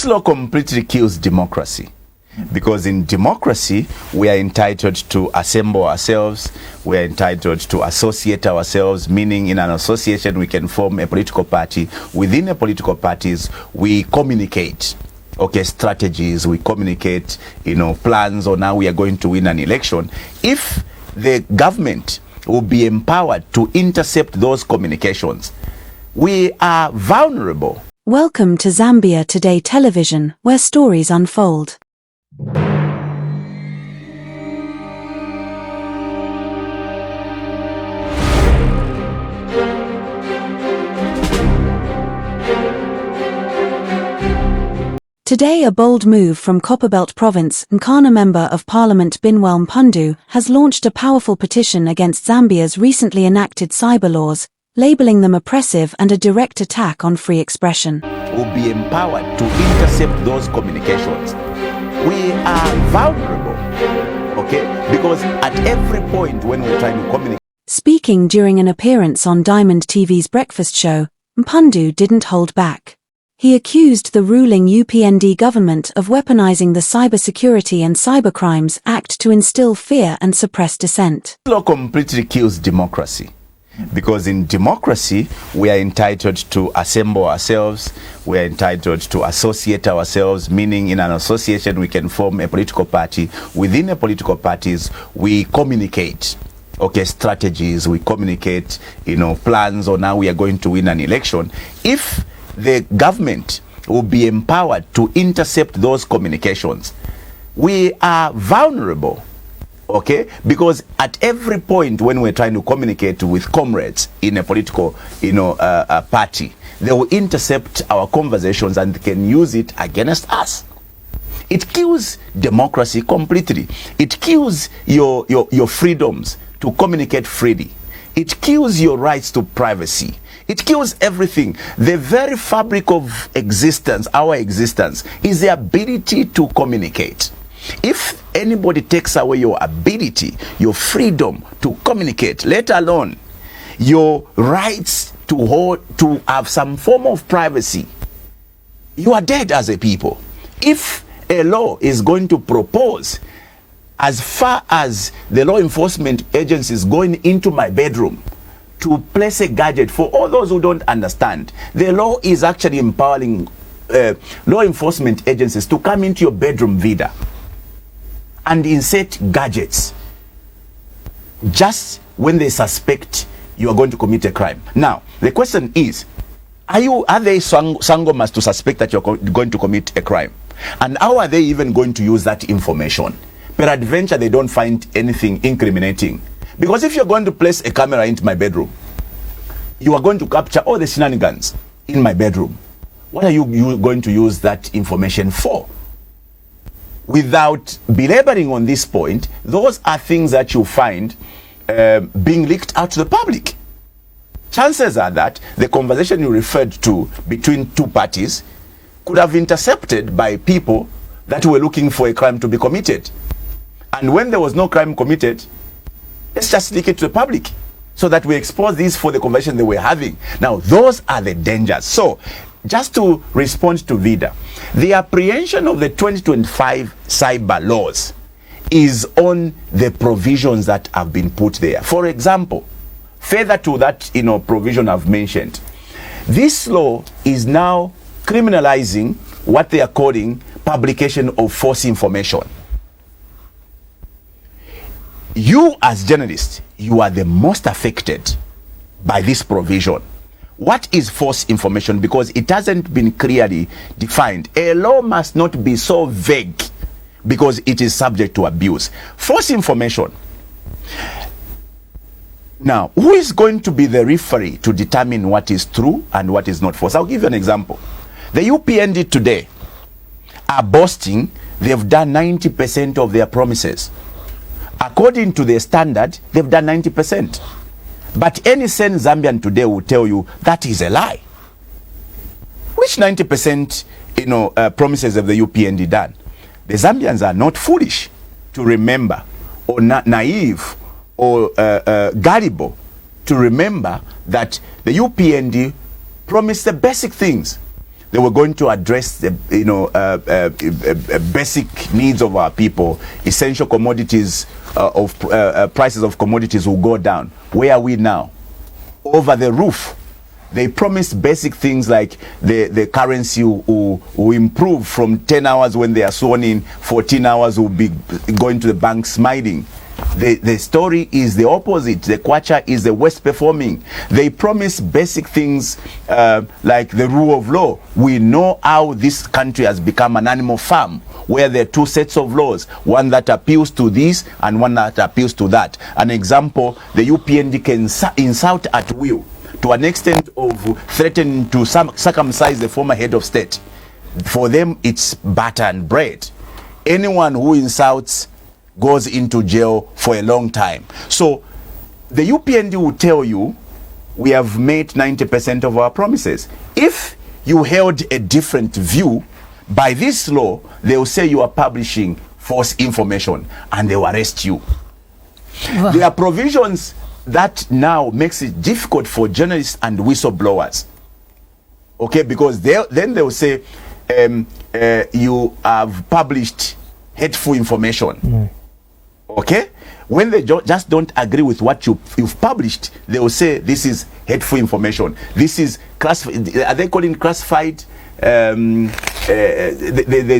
This law completely kills democracy, because in democracy we are entitled to assemble ourselves, we are entitled to associate ourselves, meaning in an association we can form a political party. Within a political parties we communicate, okay, strategies, we communicate, plans on how we are going to win an election. If the government will be empowered to intercept those communications, we are vulnerable. Welcome to Zambia Today Television, where stories unfold. Today, a bold move from Copperbelt Province, Nkana Member of Parliament Binwell Mpundu has launched a powerful petition against Zambia's recently enacted cyber laws, labeling them oppressive and a direct attack on free expression. Will be empowered to intercept those communications. We are vulnerable, okay? Because at every point when we're trying to communicate. Speaking during an appearance on Diamond TV's breakfast show, Mpundu didn't hold back. He accused the ruling UPND government of weaponizing the Cybersecurity and Cybercrimes Act to instill fear and suppress dissent. This law completely kills democracy, because in democracy we are entitled to assemble ourselves, we are entitled to associate ourselves, meaning in an association we can form a political party. Within a political parties we communicate, okay, strategies, we communicate, plans on how we are going to win an election. If the government will be empowered to intercept those communications, we are vulnerable, okay? Because at every point when we're trying to communicate with comrades in a political, party, they will intercept our conversations and can use it against us. It kills democracy completely. It kills your freedoms to communicate freely. It kills your rights to privacy. It kills everything. The very fabric of existence, our existence, is the ability to communicate. If anybody takes away your ability, your freedom to communicate, let alone your rights to have some form of privacy, you are dead as a people. If a law is going to propose, as far as the law enforcement agencies going into my bedroom to place a gadget, for all those who don't understand, the law is actually empowering law enforcement agencies to come into your bedroom vida and insert gadgets just when they suspect you are going to commit a crime. Now, the question is, are they sangomas to suspect that you're going to commit a crime? And how are they even going to use that information? Peradventure, they don't find anything incriminating. Because if you're going to place a camera into my bedroom, you are going to capture all the shenanigans in my bedroom. What are you going to use that information for? Without belaboring on this point, those are things that you find being leaked out to the public. Chances are that the conversation you referred to between two parties could have intercepted by people that were looking for a crime to be committed. And when there was no crime committed, let's just leak it to the public so that we expose these for the conversation they were having. Now, those are the dangers. So, just to respond to Vida, the apprehension of the 2025 cyber laws is on the provisions that have been put there. For example, further to that provision I've mentioned, this law is now criminalizing what they are calling publication of false information. You as journalists, you are the most affected by this provision. What is false information? Because it hasn't been clearly defined. A law must not be so vague because it is subject to abuse. False information. Now, who is going to be the referee to determine what is true and what is not false? I'll give you an example. The UPND today are boasting they've done 90% of their promises. According to their standard, they've done 90%. But any sane Zambian today will tell you that is a lie. Which 90% promises have the UPND done? The Zambians are not foolish to remember, or naive, or gullible to remember that the UPND promised the basic things. they were going to address the basic needs of our people. Essential commodities prices of commodities will go down. Where are we now? Over the roof. They promised basic things like the currency will improve from 10 hours when they are sworn in, 14 hours will be going to the bank smiling. The story is the opposite. The Kwacha is the worst performing. They promise basic things like the rule of law. We know how this country has become an animal farm, where there are two sets of laws, one that appeals to this and one that appeals to that. An example, the UPND can insult at will, to an extent of threatening to circumcise the former head of state. For them, it's butter and bread. Anyone who insults goes into jail for a long time. So the UPND will tell you, we have made 90% of our promises. If you held a different view, by this law, they will say you are publishing false information and they will arrest you. Wow. There are provisions that now makes it difficult for journalists and whistleblowers. Okay, because then they will say you have published hateful information. Okay, when they just don't agree with what you've published, they will say this is hateful information. This is classified. Are they calling classified? There's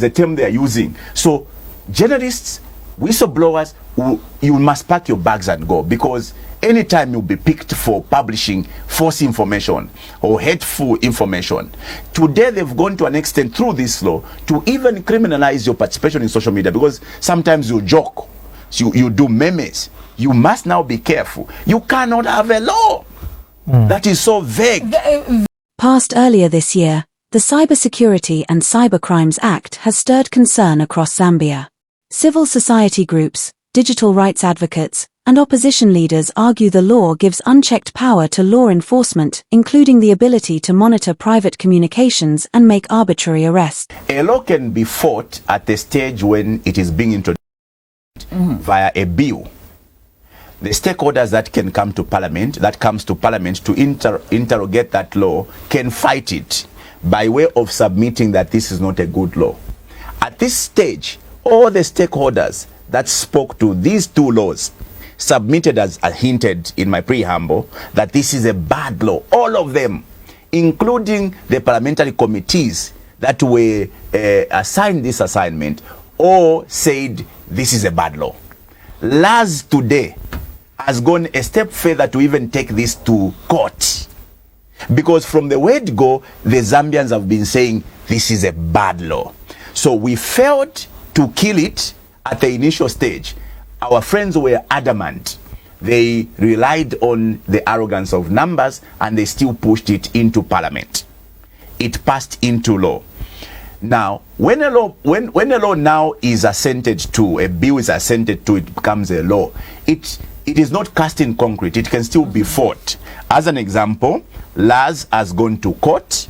a term they are using. So journalists, whistleblowers, you must pack your bags and go, because anytime you'll be picked for publishing false information or hateful information. Today they've gone to an extent through this law to even criminalize your participation in social media, because sometimes you joke, you do memes. You must now be careful. You cannot have a law that is so vague. Passed earlier this year, the Cybersecurity and Cybercrimes Act has stirred concern across Zambia. Civil society groups, digital rights advocates, and opposition leaders argue the law gives unchecked power to law enforcement, including the ability to monitor private communications and make arbitrary arrests. A law can be fought at the stage when it is being introduced via a bill. The stakeholders that can come to Parliament, that comes to Parliament to interrogate that law, can fight it by way of submitting that this is not a good law. At this stage, all the stakeholders that spoke to these two laws submitted, as I hinted in my preamble, that this is a bad law. All of them, including the parliamentary committees that were assigned this assignment, all said this is a bad law. LAS today has gone a step further to even take this to court. Because from the word go, the Zambians have been saying this is a bad law. So we failed to kill it at the initial stage. Our friends were adamant. They relied on the arrogance of numbers and they still pushed it into Parliament. It passed into law. Now, when a law now is assented to, a bill is assented to, it becomes a law. It is not cast in concrete. It can still be fought. As an example, LAS has gone to court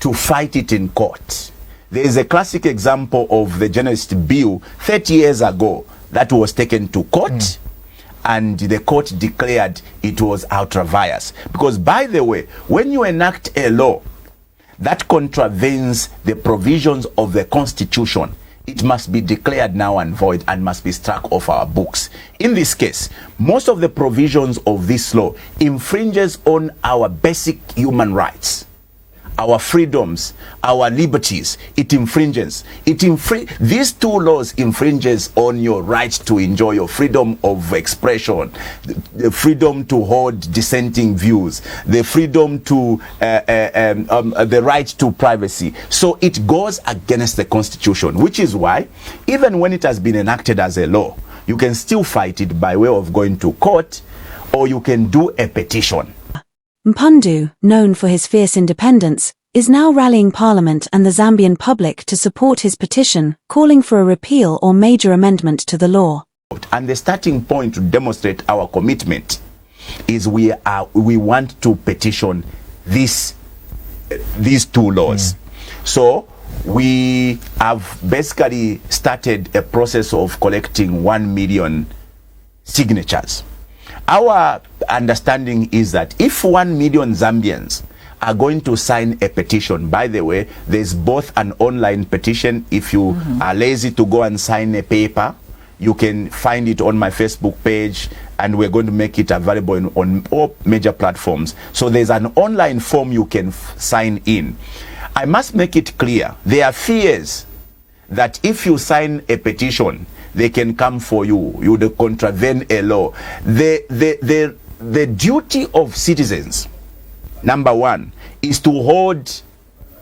to fight it in court. There is a classic example of the journalist bill 30 years ago that was taken to court and the court declared it was ultra vires. Because, by the way, when you enact a law that contravenes the provisions of the Constitution, it must be declared null and void and must be struck off our books. In this case, most of the provisions of this law infringes on our basic human rights, our freedoms, our liberties. It infringes. These two laws infringes on your right to enjoy your freedom of expression, the freedom to hold dissenting views, the freedom to the right to privacy. So it goes against the Constitution, which is why even when it has been enacted as a law, you can still fight it by way of going to court, or you can do a petition. Mpundu, known for his fierce independence, is now rallying Parliament and the Zambian public to support his petition, calling for a repeal or major amendment to the law. And the starting point to demonstrate our commitment is we want to petition these two laws. So we have basically started a process of collecting 1 million signatures. Our understanding is that if 1 million Zambians are going to sign a petition. By the way, there's both an online petition. If you are lazy to go and sign a paper, you can find it on my Facebook page, and we're going to make it available on all major platforms. So there's an online form you can sign in. I must make it clear, there are fears that if you sign a petition, they can come for you. You would contravene a law. The duty of citizens, number one, is to hold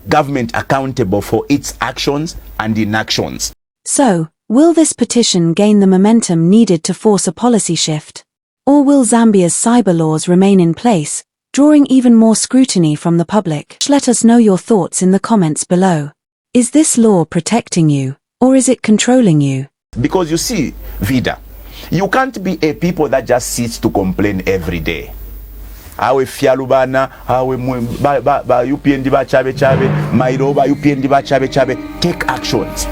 government accountable for its actions and inactions. So, will this petition gain the momentum needed to force a policy shift? Or will Zambia's cyber laws remain in place, drawing even more scrutiny from the public? Let us know your thoughts in the comments below. Is this law protecting you, or is it controlling you? Because you see, Vida, you can't be a people that just sits to complain every day. Awe fialubana, awe UPND ba chabe chabe, Mairoba UPND ba chabe chabe. Take actions.